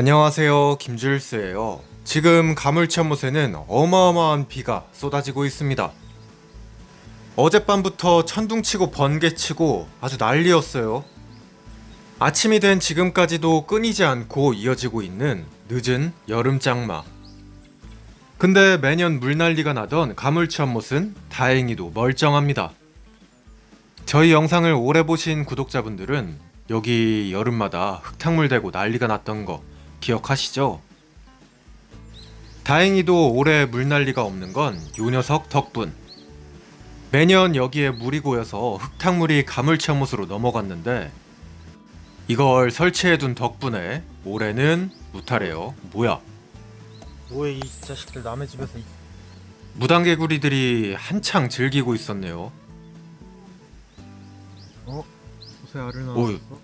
안녕하세요, 김주일스예요. 지금 가물치연못에는 어마어마한 비가 쏟아지고 있습니다. 어젯밤부터 천둥치고 번개치고 아주 난리였어요. 아침이 된 지금까지도 끊이지 않고 이어지고 있는 늦은 여름장마. 근데 매년 물난리가 나던 가물치연못은 다행히도 멀쩡합니다. 저희 영상을 오래 보신 구독자분들은 여기 여름마다 흙탕물 대고 난리가 났던 거 기억하시죠? 다행히도 올해 물난리가 없는 건 요 녀석 덕분. 매년 여기에 물이 고여서 흙탕물이 가물치연못으로 넘어갔는데 이걸 설치해둔 덕분에 올해는 무탈해요. 뭐야? 뭐해 이 자식들 남의 집에서 무당개구리들이 한창 즐기고 있었네요. 요새 알을 어이. 낳았어?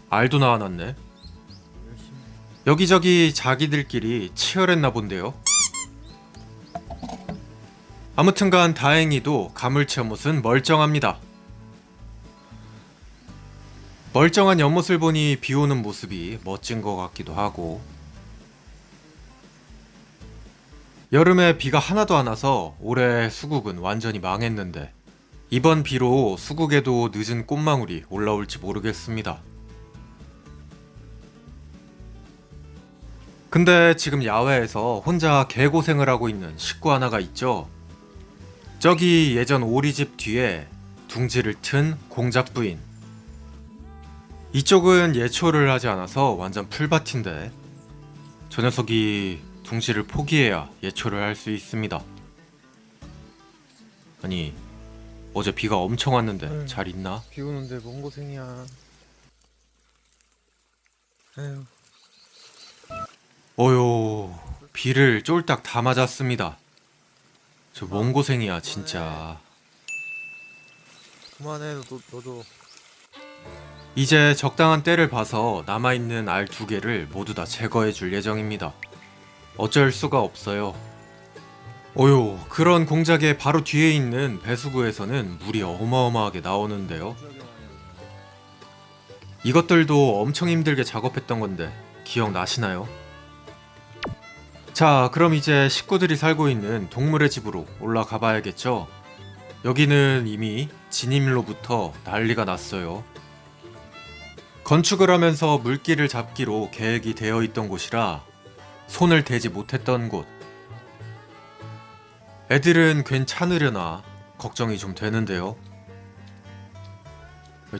알도 낳아놨네. 열심히 여기저기 자기들끼리 치열했나 본데요. 아무튼간 다행히도 가물치연못은 멀쩡합니다. 멀쩡한 연못을 보니 비오는 모습이 멋진 것 같기도 하고, 여름에 비가 하나도 안 와서 올해 수국은 완전히 망했는데 이번 비로 수국에도 늦은 꽃망울이 올라올지 모르겠습니다. 근데 지금 야외에서 혼자 개고생을 하고 있는 식구 하나가 있죠. 저기 예전 오리집 뒤에 둥지를 튼 공작부인. 이쪽은 예초를 하지 않아서 완전 풀밭인데 저 녀석이 둥지를 포기해야 예초를 할 수 있습니다. 아니, 어제 비가 엄청 왔는데 잘 있나? 비 오는데 뭔 고생이야. 에휴 어휴, 비를 쫄딱 다 맞았습니다. 저 뭔 고생이야 진짜. 그만해 너도 이제 적당한 때를 봐서 남아있는 알 2개를 모두 다 제거해 줄 예정입니다. 어쩔 수가 없어요. 어휴, 그런 공작의 바로 뒤에 있는 배수구에서는 물이 어마어마하게 나오는데요. 이것들도 엄청 힘들게 작업했던 건데 기억나시나요? 자, 그럼 이제 식구들이 살고 있는 동물의 집으로 올라가 봐야겠죠? 여기는 이미 진임로부터 난리가 났어요. 건축을 하면서 물기를 잡기로 계획이 되어 있던 곳이라 손을 대지 못했던 곳. 애들은 괜찮으려나 걱정이 좀 되는데요.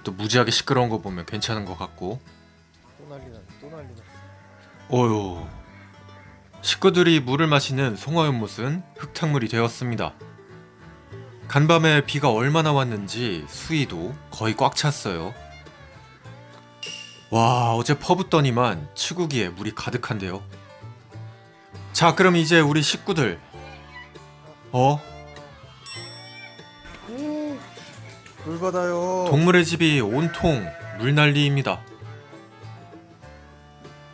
또 무지하게 시끄러운 거 보면 괜찮은 것 같고. 또 난리나. 어휴, 식구들이 물을 마시는 송어연못은 흙탕물이 되었습니다. 간밤에 비가 얼마나 왔는지 수위도 거의 꽉 찼어요. 와, 어제 퍼붓더니만 치구기에 물이 가득한데요. 자, 그럼 이제 우리 식구들 물 받아요. 동물의 집이 온통 물난리입니다.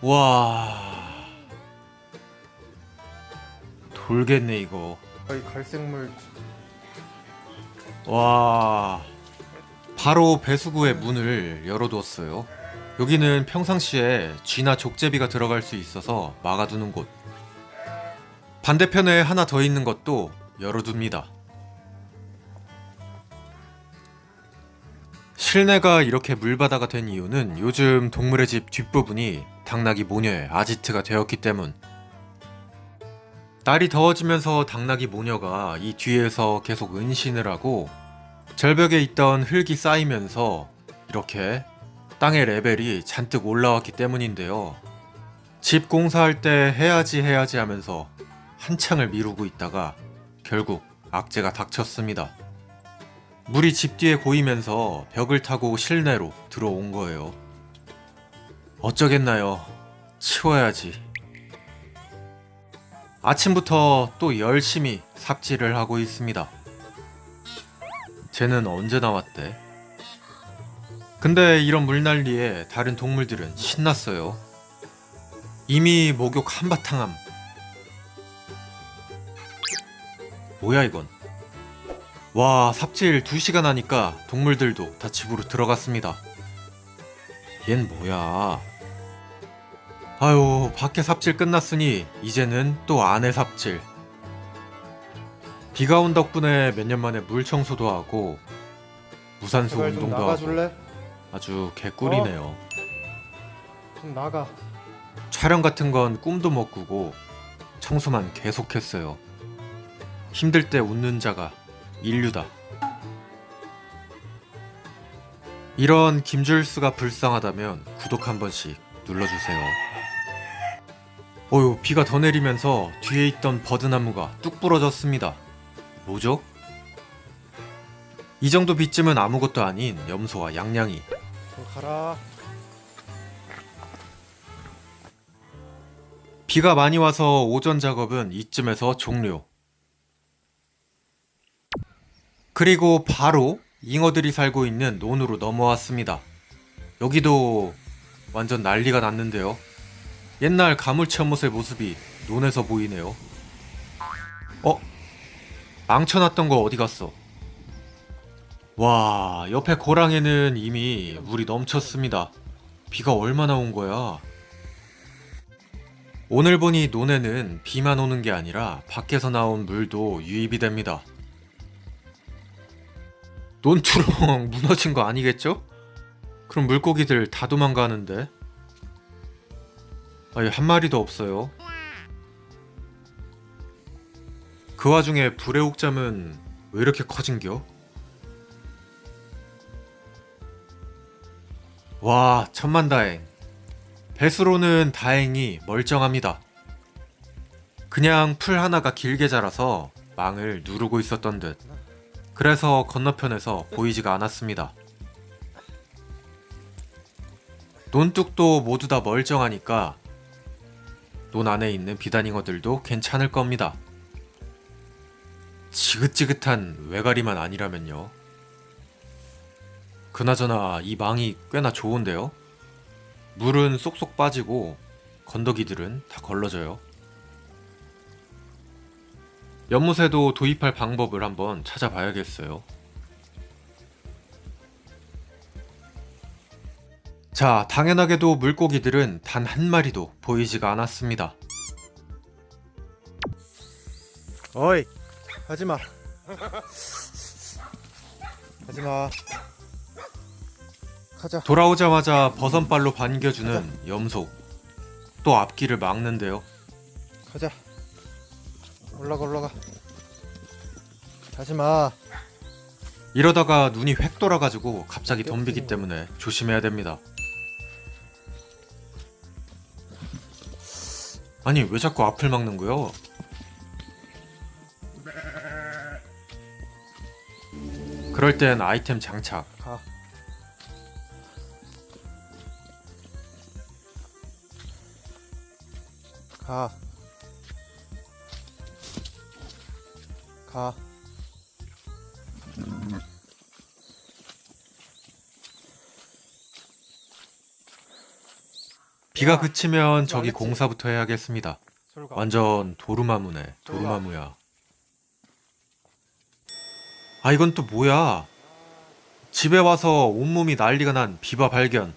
와, 돌겠네 이거. 이 갈색물 와, 바로 배수구의 문을 열어두었어요. 여기는 평상시에 쥐나 족제비가 들어갈 수 있어서 막아두는 곳. 반대편에 하나 더 있는 것도 열어둡니다. 실내가 이렇게 물바다가 된 이유는 요즘 동물의 집 뒷부분이 당나귀 모녀의 아지트가 되었기 때문. 날이 더워지면서 당나귀 모녀가 이 뒤에서 계속 은신을 하고 절벽에 있던 흙이 쌓이면서 이렇게 땅의 레벨이 잔뜩 올라왔기 때문인데요. 집 공사할 때 해야지 하면서 한창을 미루고 있다가 결국 악재가 닥쳤습니다. 물이 집 뒤에 고이면서 벽을 타고 실내로 들어온 거예요. 어쩌겠나요. 치워야지. 아침부터 또 열심히 삽질을 하고 있습니다. 쟤는 언제 나왔대? 근데 이런 물난리에 다른 동물들은 신났어요. 이미 목욕 한바탕함. 뭐야 이건? 와, 삽질 2시간 하니까 동물들도 다 집으로 들어갔습니다. 얜 뭐야? 아유, 밖에 삽질 끝났으니 이제는 또 안에 삽질. 비가 온 덕분에 몇 년 만에 물 청소도 하고 무산소 제발 좀 운동도 하고 나가줄래? 아주 개꿀이네요. 좀 나가. 촬영 같은 건 꿈도 못 꾸고 청소만 계속했어요. 힘들 때 웃는 자가 인류다. 이런 김줄수가 불쌍하다면 구독 한 번씩 눌러주세요. 어휴, 비가 더 내리면서 뒤에 있던 버드나무가 뚝 부러졌습니다. 뭐죠? 이 정도 비쯤은 아무것도 아닌 염소와 양양이. 좀 가라. 비가 많이 와서 오전 작업은 이쯤에서 종료. 그리고 바로 잉어들이 살고 있는 논으로 넘어왔습니다. 여기도 완전 난리가 났는데요. 옛날 가물치 연못의 모습이 논에서 보이네요. 망쳐놨던 거 어디 갔어? 와, 옆에 고랑에는 이미 물이 넘쳤습니다. 비가 얼마나 온 거야? 오늘 보니 논에는 비만 오는 게 아니라 밖에서 나온 물도 유입이 됩니다. 논두렁 무너진 거 아니겠죠? 그럼 물고기들 다 도망가는데? 아니, 한 마리도 없어요. 그 와중에 불의 옥잠은 왜 이렇게 커진겨? 와, 천만다행. 배수로는 다행히 멀쩡합니다. 그냥 풀 하나가 길게 자라서 망을 누르고 있었던 듯. 그래서 건너편에서 보이지가 않았습니다. 논뚝도 모두 다 멀쩡하니까 논 안에 있는 비단잉어들도 괜찮을 겁니다. 지긋지긋한 외가리만 아니라면요. 그나저나 이 망이 꽤나 좋은데요. 물은 쏙쏙 빠지고 건더기들은 다 걸러져요. 연못에도 도입할 방법을 한번 찾아봐야겠어요. 자, 당연하게도 물고기들은 단 한 마리도 보이지가 않았습니다. 어이, 하지마. 하지마. 가자. 돌아오자마자 버선발로 반겨주는 염소. 또 앞길을 막는데요. 가자. 올라가. 하지마. 이러다가 눈이 획 돌아가지고 갑자기 덤비기 때문에 조심해야 됩니다. 아니, 왜 자꾸 앞을 막는 거요? 그럴 땐 아이템 장착. 가. 가. 가. 비가 그치면 저기 공사부터 해야겠습니다. 저리 가. 완전 도루마무네. 도루마무야. 아, 이건 또 뭐야? 집에 와서 온몸이 난리가 난 비바 발견.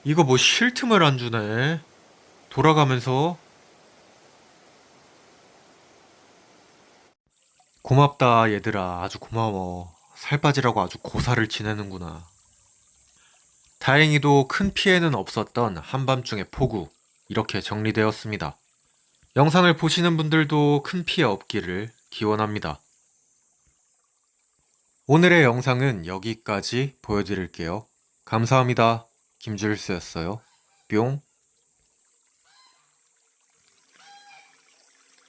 이거 뭐 쉴 틈을 안 주네. 돌아가면서. 고맙다 얘들아. 아주 고마워. 살 빠지라고 아주 고사를 지내는구나. 다행히도 큰 피해는 없었던 한밤중의 폭우. 이렇게 정리되었습니다. 영상을 보시는 분들도 큰 피해 없기를 기원합니다. 오늘의 영상은 여기까지 보여드릴게요. 감사합니다. 김줄수였어요. 뿅.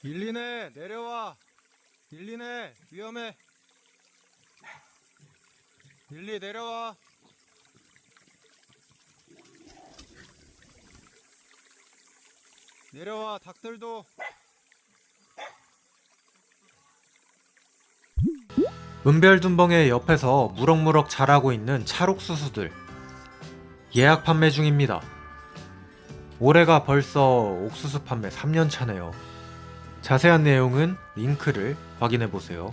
밀리네. 내려와. 밀리네. 위험해. 밀리 내려와. 내려와. 닭들도. 은별둔벙의 옆에서 무럭무럭 자라고 있는 찰옥수수들 예약 판매 중입니다. 올해가 벌써 옥수수 판매 3년 차네요. 자세한 내용은 링크를 확인해 보세요.